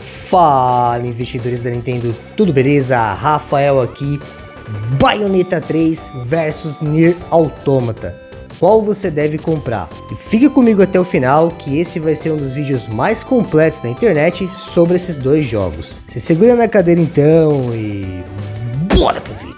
Fala, investidores da Nintendo, tudo beleza? Rafael aqui. Bayonetta 3 versus Nier Automata. Qual você deve comprar? E fique comigo até o final, que esse vai ser um dos vídeos mais completos da internet sobre esses dois jogos. Se segura na cadeira então e bora pro vídeo.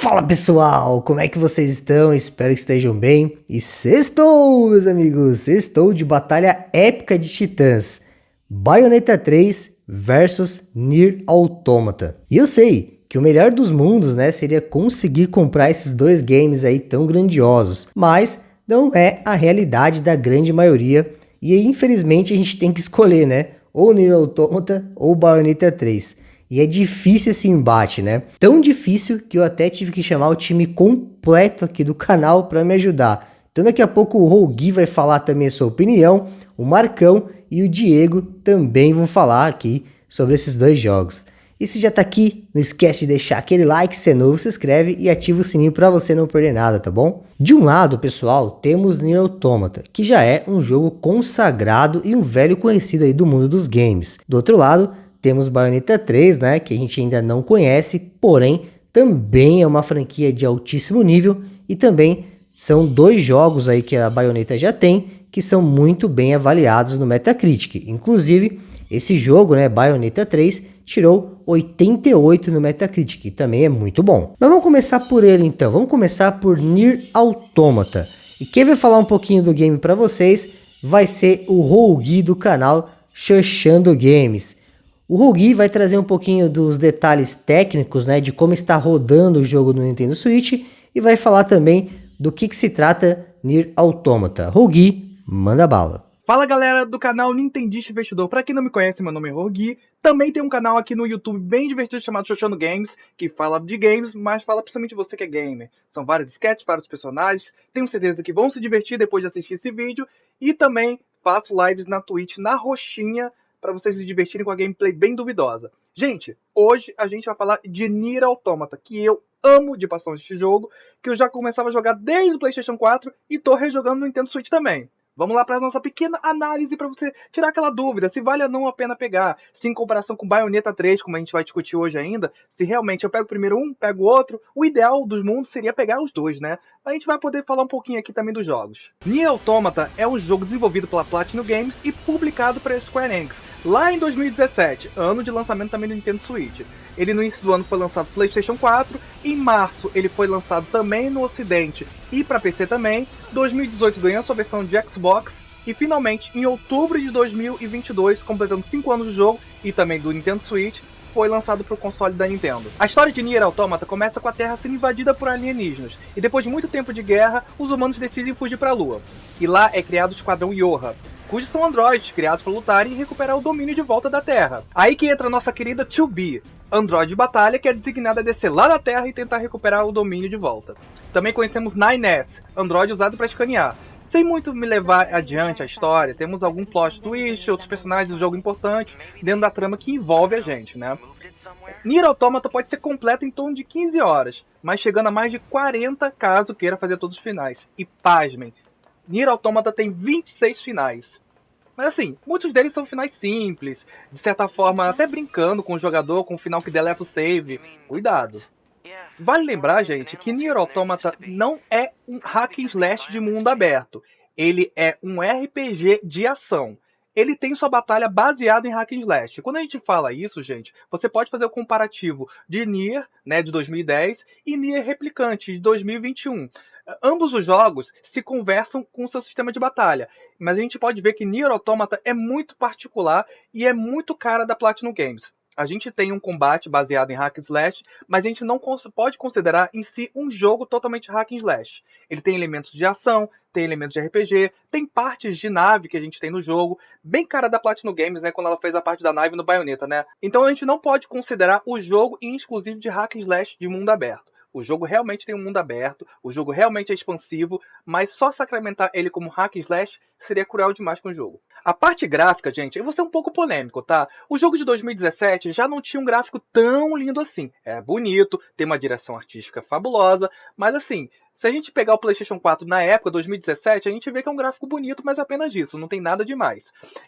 Fala pessoal, como é que vocês estão? Espero que estejam bem. E sextou, meus amigos, sextou de batalha épica de titãs. Bayonetta 3 versus Nier Automata. E eu sei que o melhor dos mundos, né, seria conseguir comprar esses dois games aí tão grandiosos. Mas não é a realidade da grande maioria. E aí, infelizmente, a gente tem que escolher, né? Ou Nier Automata ou Bayonetta 3. E é difícil esse embate, né? Tão difícil que eu até tive que chamar o time completo aqui do canal para me ajudar. Então daqui a pouco o Rogi vai falar também a sua opinião, o Marcão e o Diego também vão falar aqui sobre esses dois jogos. E se já tá aqui, não esquece de deixar aquele like, se é novo, se inscreve e ativa o sininho para você não perder nada, tá bom? De um lado, pessoal, temos Nier Automata, que já é um jogo consagrado e um velho conhecido aí do mundo dos games. Do outro lado, temos Bayonetta 3, né, que a gente ainda não conhece, porém também é uma franquia de altíssimo nível e também são dois jogos aí que a Bayonetta já tem, que são muito bem avaliados no Metacritic. Inclusive, esse jogo, né, Bayonetta 3, tirou 88 no Metacritic, que também é muito bom. Mas vamos começar por ele então, vamos começar por Nier Automata. E quem vai falar um pouquinho do game para vocês vai ser o Rogi do canal Xuxando Games. O Rogi vai trazer um pouquinho dos detalhes técnicos, né, de como está rodando o jogo no Nintendo Switch e vai falar também do que se trata Nier Automata. Rogi, manda bala. Fala galera do canal Nintendista Investidor, pra quem não me conhece, meu nome é Rogi. Também tem um canal aqui no YouTube bem divertido chamado Xuxando Games, que fala de games, mas fala principalmente você que é gamer. São vários sketches, vários personagens, tenho certeza que vão se divertir depois de assistir esse vídeo. E também faço lives na Twitch, na roxinha, para vocês se divertirem com a gameplay bem duvidosa. Gente, hoje a gente vai falar de Nier Automata, que eu amo de paixão este jogo, que eu já começava a jogar desde o PlayStation 4 e tô rejogando no Nintendo Switch também. Vamos lá para a nossa pequena análise para você tirar aquela dúvida, se vale ou não a pena pegar. Se em comparação com Bayonetta 3, como a gente vai discutir hoje ainda, se realmente eu pego primeiro um, pego o outro, o ideal dos mundos seria pegar os dois, né? A gente vai poder falar um pouquinho aqui também dos jogos. Nier Automata é um jogo desenvolvido pela Platinum Games e publicado pela Square Enix, lá em 2017, ano de lançamento também do Nintendo Switch. Ele no início do ano foi lançado no PlayStation 4, em março ele foi lançado também no Ocidente e para PC também, 2018 ganhou sua versão de Xbox e finalmente em outubro de 2022, completando 5 anos do jogo e também do Nintendo Switch, foi lançado para o console da Nintendo. A história de Nier Automata começa com a Terra sendo invadida por alienígenas e depois de muito tempo de guerra, os humanos decidem fugir para a Lua. E lá é criado o Esquadrão Yoha, cujos são androides criados para lutarem e recuperar o domínio de volta da Terra. Aí que entra a nossa querida 2B, androide de batalha que é designada a descer lá da Terra e tentar recuperar o domínio de volta. Também conhecemos 9S, androide usado para escanear. Sem muito me levar adiante a história, temos algum plot twist, outros personagens do jogo importantes dentro da trama que envolve a gente, né? Nier Automata pode ser completo em torno de 15 horas, mas chegando a mais de 40 caso queira fazer todos os finais. E pasmem, Nier Automata tem 26 finais. Mas assim, muitos deles são finais simples, de certa forma até brincando com o jogador com um final que deleta o save. Cuidado. Vale lembrar, gente, que Nier Automata não é um hack and slash de mundo aberto. Ele é um RPG de ação. Ele tem sua batalha baseada em hack and slash. Quando a gente fala isso, gente, você pode fazer o comparativo de Nier, né, de 2010, e Nier Replicante, de 2021. Ambos os jogos se conversam com o seu sistema de batalha, mas a gente pode ver que Nier Automata é muito particular e é muito cara da Platinum Games. A gente tem um combate baseado em hack and slash, mas a gente não pode considerar em si um jogo totalmente hack and slash. Ele tem elementos de ação, tem elementos de RPG, tem partes de nave que a gente tem no jogo, bem cara da Platinum Games, né, quando ela fez a parte da nave no Bayonetta, né? Então a gente não pode considerar o jogo exclusivo de hack and slash de mundo aberto. O jogo realmente tem um mundo aberto, o jogo realmente é expansivo, mas só sacramentar ele como hack and slash seria cruel demais com o jogo. A parte gráfica, gente, eu vou ser um pouco polêmico, tá? O jogo de 2017 já não tinha um gráfico tão lindo assim. É bonito, tem uma direção artística fabulosa, mas assim, se a gente pegar o PlayStation 4 na época, 2017, a gente vê que é um gráfico bonito, mas apenas isso, não tem nada demais.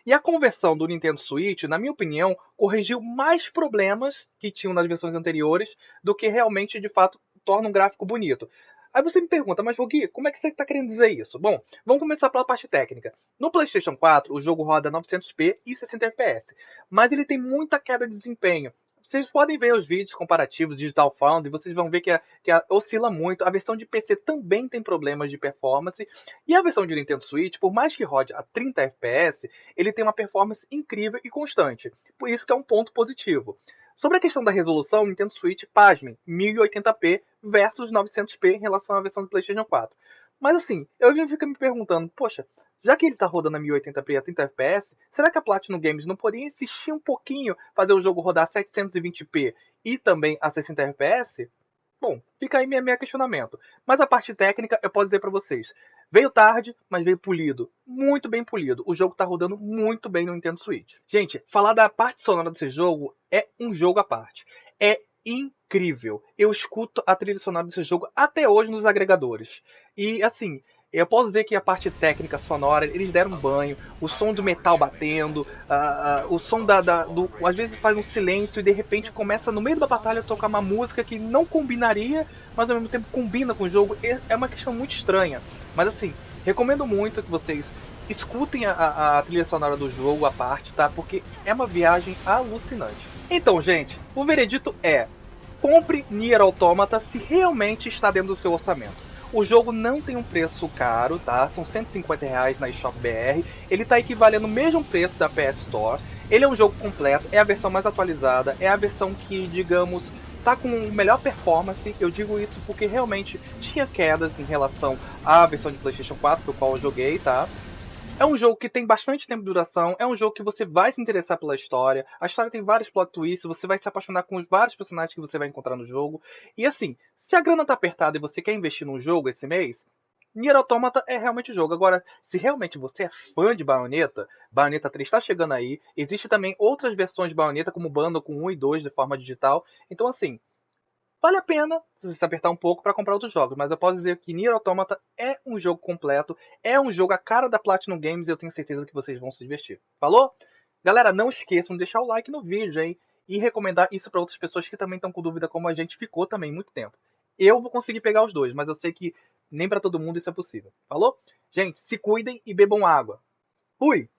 E a conversão do Nintendo Switch, na minha opinião, corrigiu mais problemas que tinham nas versões anteriores do que realmente, de fato, torna um gráfico bonito. Aí você me pergunta, mas Gui, como é que você está querendo dizer isso? Bom, vamos começar pela parte técnica. No PlayStation 4, o jogo roda 900p e 60 fps, mas ele tem muita queda de desempenho. Vocês podem ver os vídeos comparativos de Digital Foundry e vocês vão ver que oscila muito. A versão de PC também tem problemas de performance. E a versão de Nintendo Switch, por mais que rode a 30 FPS, ele tem uma performance incrível e constante. Por isso que é um ponto positivo. Sobre a questão da resolução, o Nintendo Switch, pasmem, 1080p versus 900p em relação à versão do PlayStation 4. Mas assim, eu já fico me perguntando, poxa, já que ele está rodando a 1080p a 30 fps, será que a Platinum Games não poderia insistir um pouquinho, fazer o jogo rodar a 720p e também a 60 fps? Bom, fica aí meu questionamento. Mas a parte técnica, eu posso dizer para vocês. Veio tarde, mas veio polido. Muito bem polido. O jogo tá rodando muito bem no Nintendo Switch. Gente, falar da parte sonora desse jogo é um jogo à parte. É incrível. Eu escuto a trilha sonora desse jogo até hoje nos agregadores. E assim, eu posso dizer que a parte técnica sonora, eles deram um banho, o som do metal batendo, o som às vezes faz um silêncio e de repente começa no meio da batalha a tocar uma música que não combinaria, mas ao mesmo tempo combina com o jogo. É uma questão muito estranha. Mas assim, recomendo muito que vocês escutem a trilha sonora do jogo à parte, tá? Porque é uma viagem alucinante. Então, gente, o veredito é: compre Nier Automata se realmente está dentro do seu orçamento. O jogo não tem um preço caro, tá? São R$150 na eShop BR. Ele tá equivalendo ao mesmo preço da PS Store. Ele é um jogo completo, é a versão mais atualizada, é a versão que, digamos, tá com melhor performance. Eu digo isso porque realmente tinha quedas em relação à versão de PlayStation 4, do qual eu joguei, tá? É um jogo que tem bastante tempo de duração, é um jogo que você vai se interessar pela história. A história tem vários plot twists, você vai se apaixonar com os vários personagens que você vai encontrar no jogo. E assim, se a grana tá apertada e você quer investir num jogo esse mês, Nier Automata é realmente o jogo. Agora, se realmente você é fã de Bayonetta, Bayonetta 3 está chegando aí. Existe também outras versões de Bayonetta, como Bundle com 1 e 2 de forma digital. Então assim, vale a pena você se apertar um pouco para comprar outros jogos, mas eu posso dizer que Nier Automata é um jogo completo, é um jogo a cara da Platinum Games e eu tenho certeza que vocês vão se divertir. Falou? Galera, não esqueçam de deixar o like no vídeo, hein? E recomendar isso para outras pessoas que também estão com dúvida, como a gente ficou também muito tempo. Eu vou conseguir pegar os dois, mas eu sei que nem para todo mundo isso é possível. Falou? Gente, se cuidem e bebam água. Fui!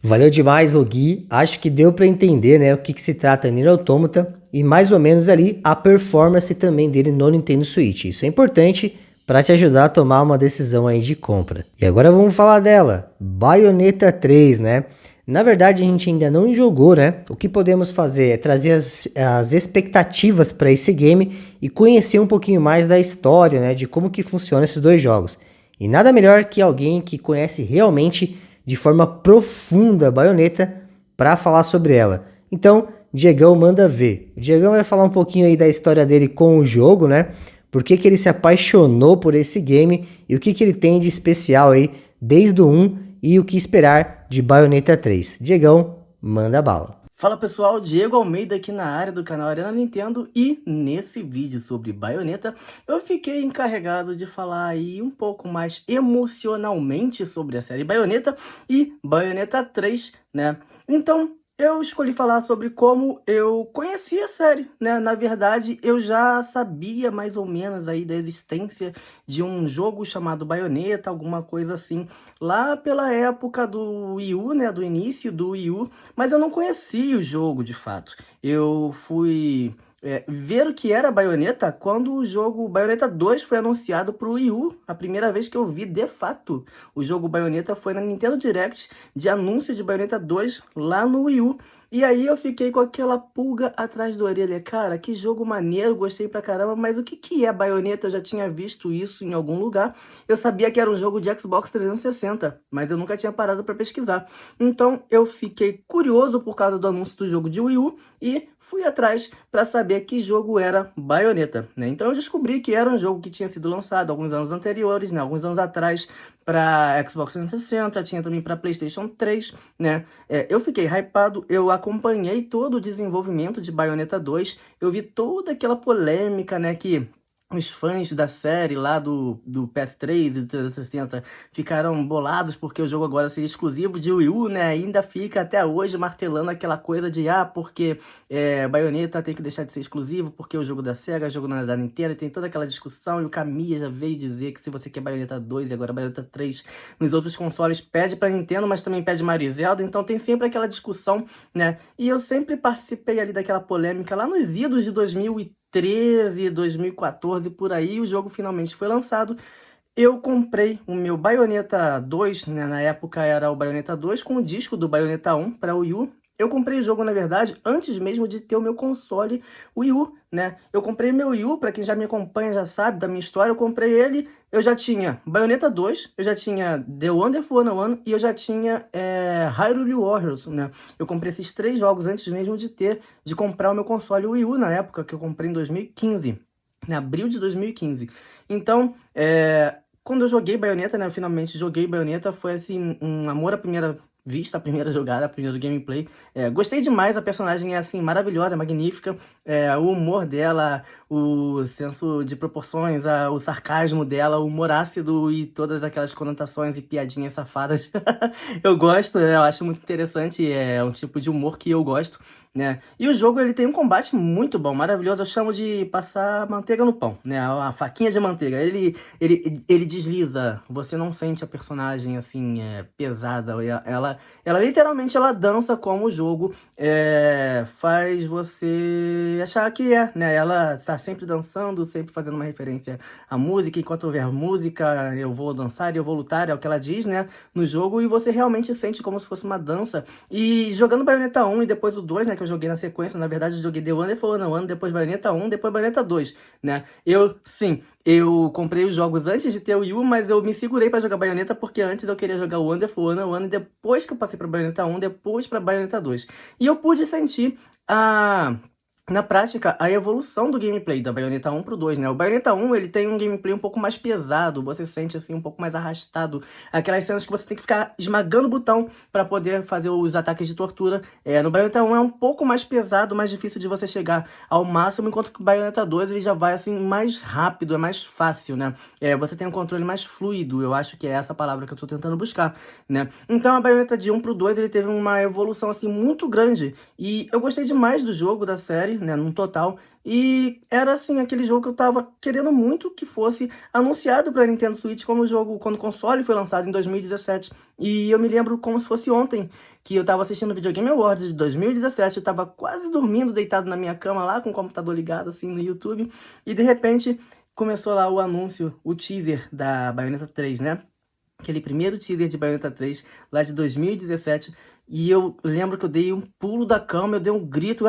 Valeu demais, Gui. Acho que deu para entender, né, o que se trata Nier Automata e mais ou menos ali a performance também dele no Nintendo Switch. Isso é importante para te ajudar a tomar uma decisão aí de compra. E agora vamos falar dela, Bayonetta 3, né? Na verdade, a gente ainda não jogou, né? O que podemos fazer é trazer as expectativas para esse game e conhecer um pouquinho mais da história, né? De como que funcionam esses dois jogos. E nada melhor que alguém que conhece realmente de forma profunda a Bayonetta para falar sobre ela. Então, Diegão manda ver. O Diegão vai falar um pouquinho aí da história dele com o jogo, né? Por que ele se apaixonou por esse game e o que ele tem de especial aí desde o 1 e o que esperar de Bayonetta 3. Diegão, manda bala. Fala pessoal, Diego Almeida aqui na área do canal Arena Nintendo e nesse vídeo sobre Bayonetta eu fiquei encarregado de falar aí um pouco mais emocionalmente sobre a série Bayonetta e Bayonetta 3, né? Então eu escolhi falar sobre como eu conheci a série, né? Na verdade, eu já sabia mais ou menos aí da existência de um jogo chamado Bayonetta, alguma coisa assim, lá pela época do Wii U, né? Do início do Wii U, mas eu não conhecia o jogo de fato. Eu fui ver o que era Bayonetta quando o jogo Bayonetta 2 foi anunciado para o Wii U. A primeira vez que eu vi, de fato, o jogo Bayonetta foi na Nintendo Direct de anúncio de Bayonetta 2 lá no Wii U. E aí eu fiquei com aquela pulga atrás da orelha. Cara, que jogo maneiro, gostei pra caramba, mas o que que é Bayonetta? Eu já tinha visto isso em algum lugar. Eu sabia que era um jogo de Xbox 360, mas eu nunca tinha parado pra pesquisar. Então eu fiquei curioso por causa do anúncio do jogo de Wii U e fui atrás para saber que jogo era Bayonetta, né? Então eu descobri que era um jogo que tinha sido lançado alguns anos anteriores, né? Alguns anos atrás para Xbox 360, tinha também para PlayStation 3, né? Eu fiquei hypado, eu acompanhei todo o desenvolvimento de Bayonetta 2, eu vi toda aquela polêmica, né, que os fãs da série lá do PS3 e do 360 ficaram bolados porque o jogo agora seria exclusivo de Wii U, né? Ainda fica até hoje martelando aquela coisa de porque Bayonetta tem que deixar de ser exclusivo porque o jogo da Sega, o jogo não é da Nintendo, e tem toda aquela discussão, e o Kamiya já veio dizer que se você quer Bayonetta 2 e agora Bayonetta 3 nos outros consoles, pede pra Nintendo, mas também pede Mario e Zelda, então tem sempre aquela discussão, né? E eu sempre participei ali daquela polêmica lá nos idos de 2013, 2014, por aí, o jogo finalmente foi lançado. Eu comprei o meu Bayonetta 2, né? Na época era o Bayonetta 2 com o disco do Bayonetta 1 para o Wii U. Eu comprei o jogo, na verdade, antes mesmo de ter o meu console Wii U, né? Eu comprei meu Wii U, para quem já me acompanha já sabe da minha história, eu comprei ele, eu já tinha Bayonetta 2, eu já tinha The Wonderful 101 e eu já tinha Hyrule Warriors, né? Eu comprei esses 3 jogos antes mesmo de comprar o meu console Wii U na época, que eu comprei em 2015, em abril de 2015. Então, quando eu joguei Bayonetta, né, eu finalmente joguei Bayonetta, foi assim, um amor à primeira vista, a primeira jogada, a primeiro gameplay. Gostei demais, a personagem é assim, maravilhosa, magnífica, o humor dela, o senso de proporções, o sarcasmo dela, o humor ácido e todas aquelas conotações e piadinhas safadas. Eu gosto, eu acho muito interessante, é um tipo de humor que eu gosto, né? E o jogo, ele tem um combate muito bom, maravilhoso, eu chamo de passar manteiga no pão, né? A faquinha de manteiga, ele desliza, você não sente a personagem, assim, pesada, ela literalmente, ela dança como o jogo faz você achar que né? Ela tá sempre dançando, sempre fazendo uma referência à música, enquanto houver música, eu vou dançar e eu vou lutar, é o que ela diz, né? No jogo, e você realmente sente como se fosse uma dança. E jogando Bayonetta 1 e depois o 2, né, que eu joguei na sequência, na verdade eu joguei The Wonderful 101, depois Bayonetta 1, depois Bayonetta 2, né? Eu comprei os jogos antes de ter o Wii U, mas eu me segurei pra jogar Bayonetta porque antes eu queria jogar o Wonderful 101 e depois que eu passei pra Bayonetta 1, depois pra Bayonetta 2. E eu pude sentir na prática, a evolução do gameplay da Bayonetta 1 pro 2, né? O Bayonetta 1, ele tem um gameplay um pouco mais pesado, você sente, assim, um pouco mais arrastado. Aquelas cenas que você tem que ficar esmagando o botão para poder fazer os ataques de tortura. No Bayonetta 1 é um pouco mais pesado, mais difícil de você chegar ao máximo, enquanto que o Bayonetta 2, ele já vai, assim, mais rápido, é mais fácil, né? Você tem um controle mais fluido, eu acho que é essa palavra que eu tô tentando buscar, né? Então, a Bayonetta de 1 pro 2, ele teve uma evolução, assim, muito grande. E eu gostei demais do jogo, da série, né, num total, e era assim, aquele jogo que eu tava querendo muito que fosse anunciado pra Nintendo Switch como jogo, quando o console foi lançado em 2017, e eu me lembro como se fosse ontem, que eu tava assistindo o Video Game Awards de 2017, eu tava quase dormindo, deitado na minha cama lá, com o computador ligado assim no YouTube, e de repente começou lá o anúncio, o teaser da Bayonetta 3, né? Aquele primeiro teaser de Bayonetta 3, lá de 2017, e eu lembro que eu dei um pulo da cama, eu dei um grito,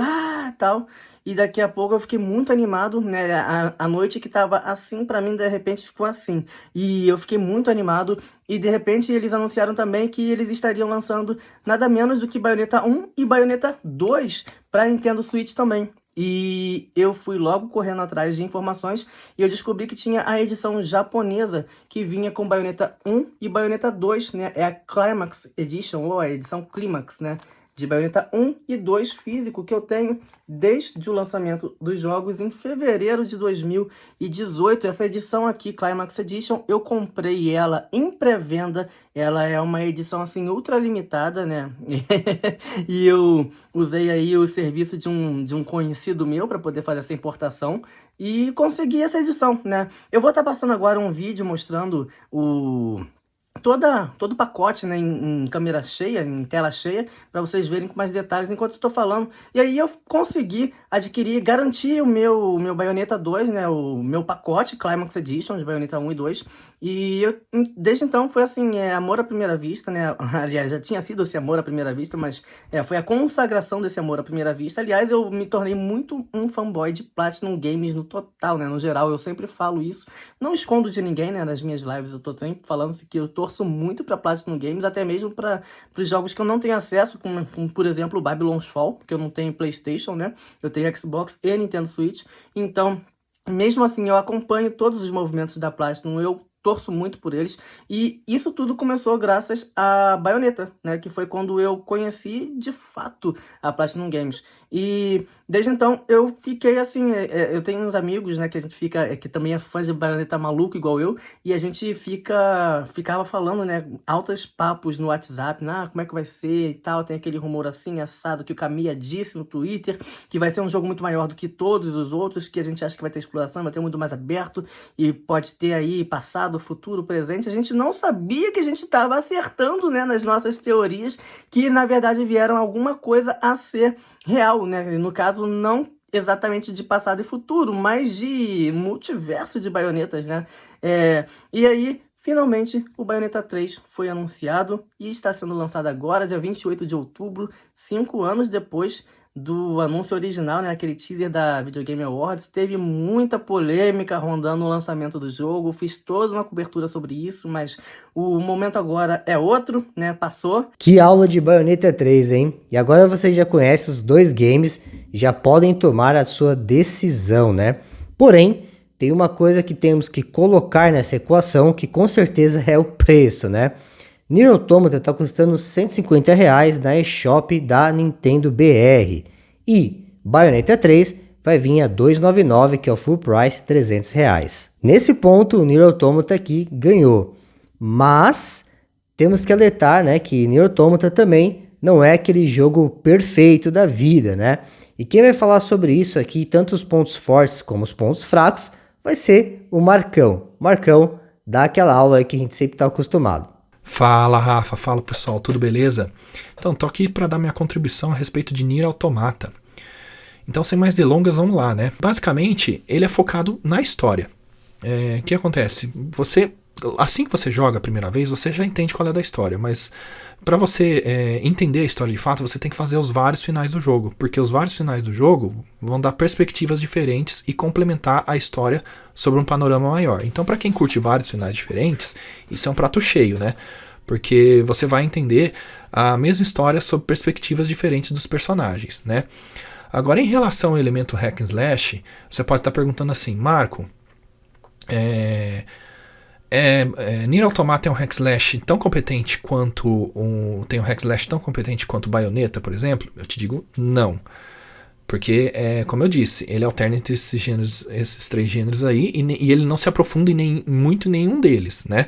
tal, e daqui a pouco eu fiquei muito animado, né, a noite que tava assim, pra mim, de repente ficou assim, e eu fiquei muito animado, e de repente eles anunciaram também que eles estariam lançando nada menos do que Bayonetta 1 e Bayonetta 2 pra Nintendo Switch também. E eu fui logo correndo atrás de informações e eu descobri que tinha a edição japonesa que vinha com Bayonetta 1 e Bayonetta 2, né? É a Climax Edition, ou a edição Climax, né? De Bayonetta 1 e 2 físico, que eu tenho desde o lançamento dos jogos em fevereiro de 2018. Essa edição aqui, Climax Edition, eu comprei ela em pré-venda. Ela é uma edição assim ultra limitada, né? E eu usei aí o serviço de um conhecido meu para poder fazer essa importação e consegui essa edição, né? Eu vou estar passando agora um vídeo mostrando todo o pacote, né, em câmera cheia, em tela cheia, para vocês verem com mais detalhes enquanto eu tô falando. E aí eu consegui adquirir, garantir o meu Bayonetta 2, né, o meu pacote Climax Edition de Bayonetta 1 e 2. E eu, desde então foi assim, amor à primeira vista, né, aliás, já tinha sido esse amor à primeira vista, mas foi a consagração desse amor à primeira vista. Aliás, eu me tornei muito um fanboy de Platinum Games no total, né, no geral, eu sempre falo isso. Não escondo de ninguém, né, nas minhas lives, eu tô sempre falando que eu torço muito pra Platinum Games, até mesmo para os jogos que eu não tenho acesso, como por exemplo, Babylon's Fall, porque eu não tenho PlayStation, né, eu tenho Xbox e Nintendo Switch, então, mesmo assim, eu acompanho todos os movimentos da Platinum, eu torço muito por eles, e isso tudo começou graças a Bayonetta, né, que foi quando eu conheci de fato a Platinum Games. E desde então eu fiquei assim, eu tenho uns amigos, né, que a gente fica, que também é fã de Bayonetta maluco igual eu, e a gente ficava falando, né, altos papos no WhatsApp, como é que vai ser e tal, tem aquele rumor assim, assado, que o Kamiya disse no Twitter, que vai ser um jogo muito maior do que todos os outros, que a gente acha que vai ter exploração, vai ter um mundo mais aberto, e pode ter aí passado, futuro, presente. A gente não sabia que a gente estava acertando, né, nas nossas teorias, que na verdade vieram alguma coisa a ser real, né? No caso, não exatamente de passado e futuro, mas de multiverso de baionetas, né? E aí, finalmente, o Bayonetta 3 foi anunciado e está sendo lançado agora, dia 28 de outubro, 5 anos depois do anúncio original, né, aquele teaser da Video Game Awards. Teve muita polêmica rondando o lançamento do jogo, fiz toda uma cobertura sobre isso, mas o momento agora é outro, né, passou. Que aula de Bayonetta 3, hein? E agora vocês já conhecem os dois games, já podem tomar a sua decisão, né? Porém, tem uma coisa que temos que colocar nessa equação, que com certeza é o preço, né? Nier Automata está custando R$150 na eShop da Nintendo BR. E Bayonetta 3 vai vir a R$299, que é o full price, R$300. Nesse ponto, o Nier Automata aqui ganhou. Mas temos que alertar, né, que Nier Automata também não é aquele jogo perfeito da vida, né? E quem vai falar sobre isso aqui, tanto os pontos fortes como os pontos fracos, vai ser o Marcão. Marcão, dá aquela aula aí que a gente sempre está acostumado. Fala, Rafa, fala pessoal, tudo beleza? Então, tô aqui para dar minha contribuição a respeito de Nier Automata. Então, sem mais delongas, vamos lá, né? Basicamente, ele é focado na história. O que acontece? Assim que você joga a primeira vez, você já entende qual é da história, mas para você entender a história de fato, você tem que fazer os vários finais do jogo, porque os vários finais do jogo vão dar perspectivas diferentes e complementar a história sobre um panorama maior. Então, para quem curte vários finais diferentes, isso é um prato cheio, né? Porque você vai entender a mesma história sob perspectivas diferentes dos personagens, né? Agora, em relação ao elemento hack and slash, você pode estar perguntando assim, Marco, Nier Automata é um hack slash tão competente quanto tem um hack slash tão competente quanto Bayonetta, por exemplo? Eu te digo não. Porque, como eu disse, ele alterna entre esses três gêneros aí, e ele não se aprofunda em nenhum deles, né?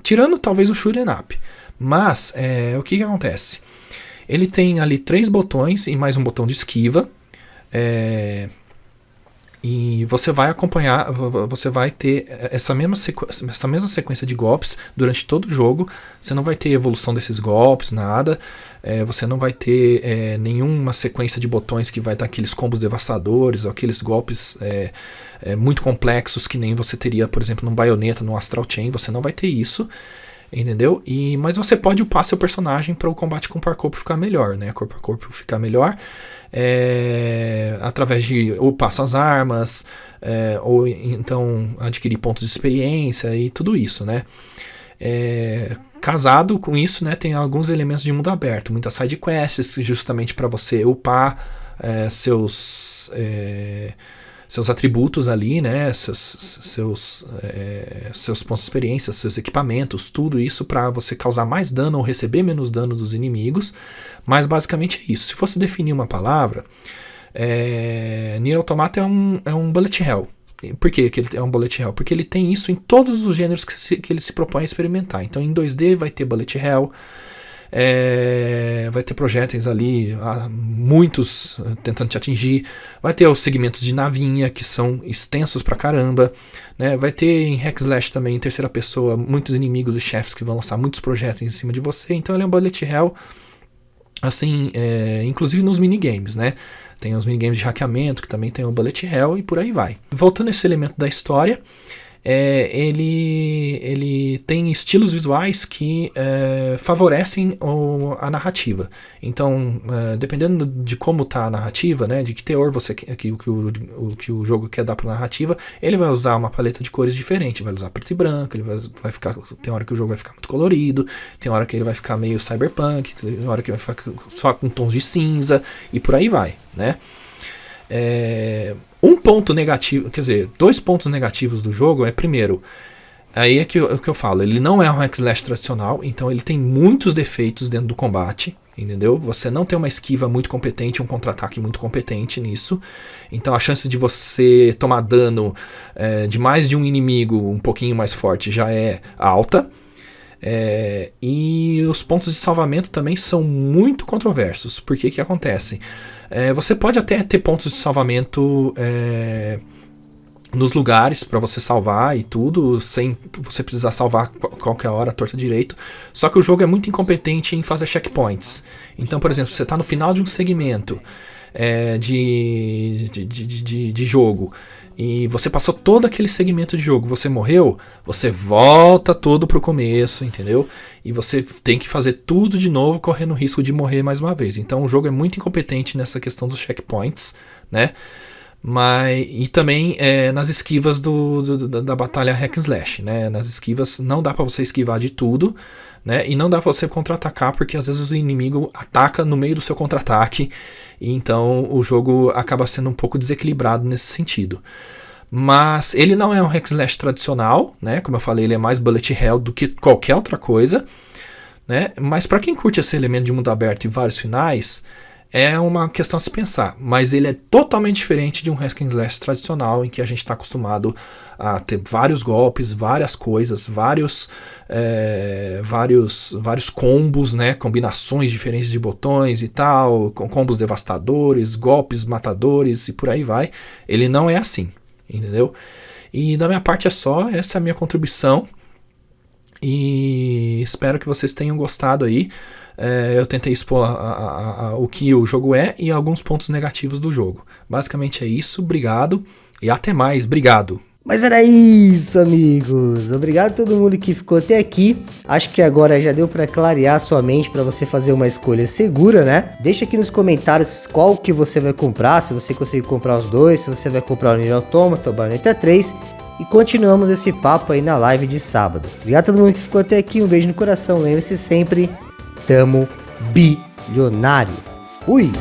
Tirando talvez o shoot'em up. Mas, o que acontece? Ele tem ali 3 botões e mais um botão de esquiva. E você vai acompanhar, você vai ter essa mesma sequência de golpes durante todo o jogo. Você não vai ter evolução desses golpes, nada. Você não vai ter nenhuma sequência de botões que vai dar aqueles combos devastadores, ou aqueles golpes muito complexos que nem você teria, por exemplo, num Bayonetta, num Astral Chain. Você não vai ter isso, entendeu? Mas você pode upar seu personagem para o combate corpo a corpo ficar melhor, né? Corpo a corpo ficar melhor. Através de upar suas armas, ou então adquirir pontos de experiência e tudo isso, né? Casado com isso, né, tem alguns elementos de mundo aberto, muitas side quests justamente para você upar seus atributos ali, né, seus pontos de experiência, seus equipamentos, tudo isso para você causar mais dano ou receber menos dano dos inimigos, mas basicamente é isso. Se fosse definir uma palavra, Nier Automata é um bullet hell. Por que ele é um bullet hell? Porque ele tem isso em todos os gêneros que ele se propõe a experimentar. Então em 2D vai ter bullet hell, Vai ter projéteis ali, muitos tentando te atingir. Vai ter os segmentos de navinha, que são extensos pra caramba, né? Vai ter em hack slash também, em terceira pessoa, muitos inimigos e chefes que vão lançar muitos projéteis em cima de você. Então ele é um bullet hell, assim, inclusive nos minigames, né? Tem os minigames de hackeamento, que também tem o bullet hell, e por aí vai. Voltando a esse elemento da história, ele tem estilos visuais que favorecem a narrativa. Então, dependendo de como está a narrativa, né, de que teor que o jogo quer dar para a narrativa, ele vai usar uma paleta de cores diferente. Vai usar preto e branco, ele vai ficar, tem hora que o jogo vai ficar muito colorido, tem hora que ele vai ficar meio cyberpunk, tem hora que vai ficar só com tons de cinza, e por aí vai, né? Um ponto negativo, quer dizer, 2 pontos negativos do jogo primeiro, aí é que eu falo, ele não é um hack slash tradicional, então ele tem muitos defeitos dentro do combate, entendeu? Você não tem uma esquiva muito competente, um contra-ataque muito competente nisso, então a chance de você tomar dano de mais de um inimigo um pouquinho mais forte já é alta. E os pontos de salvamento também são muito controversos, porque que acontece? Você pode até ter pontos de salvamento nos lugares para você salvar e tudo, sem você precisar salvar qualquer hora, torta direito. Só que o jogo é muito incompetente em fazer checkpoints. Então, por exemplo, você está no final de um segmento de jogo e você passou todo aquele segmento de jogo, você morreu, você volta todo pro começo, entendeu? E você tem que fazer tudo de novo, correndo o risco de morrer mais uma vez. Então o jogo é muito incompetente nessa questão dos checkpoints, né? E também nas esquivas da batalha hack slash, né? Nas esquivas não dá pra você esquivar de tudo, né? E não dá pra você contra-atacar, porque às vezes o inimigo ataca no meio do seu contra-ataque, e então o jogo acaba sendo um pouco desequilibrado nesse sentido. Mas ele não é um hack slash tradicional, né? Como eu falei, ele é mais bullet hell do que qualquer outra coisa, né? Mas para quem curte esse elemento de mundo aberto e vários finais, é uma questão a se pensar. Mas ele é totalmente diferente de um hack slash tradicional, em que a gente está acostumado a ter vários golpes, várias coisas, vários combos, né? Combinações diferentes de botões e tal, com combos devastadores, golpes matadores e por aí vai. Ele não é assim, entendeu? E da minha parte é só, essa é a minha contribuição. E espero que vocês tenham gostado aí. Eu tentei expor o que o jogo é e alguns pontos negativos do jogo. Basicamente é isso, obrigado e até mais, obrigado. Mas era isso, amigos. Obrigado a todo mundo que ficou até aqui. Acho que agora já deu para clarear sua mente para você fazer uma escolha segura, né? Deixa aqui nos comentários qual que você vai comprar, se você conseguir comprar os dois, se você vai comprar o Nier Automata ou o Bayonetta 3. E continuamos esse papo aí na live de sábado. Obrigado a todo mundo que ficou até aqui. Um beijo no coração. Lembre-se sempre, tamo bilionário. Fui!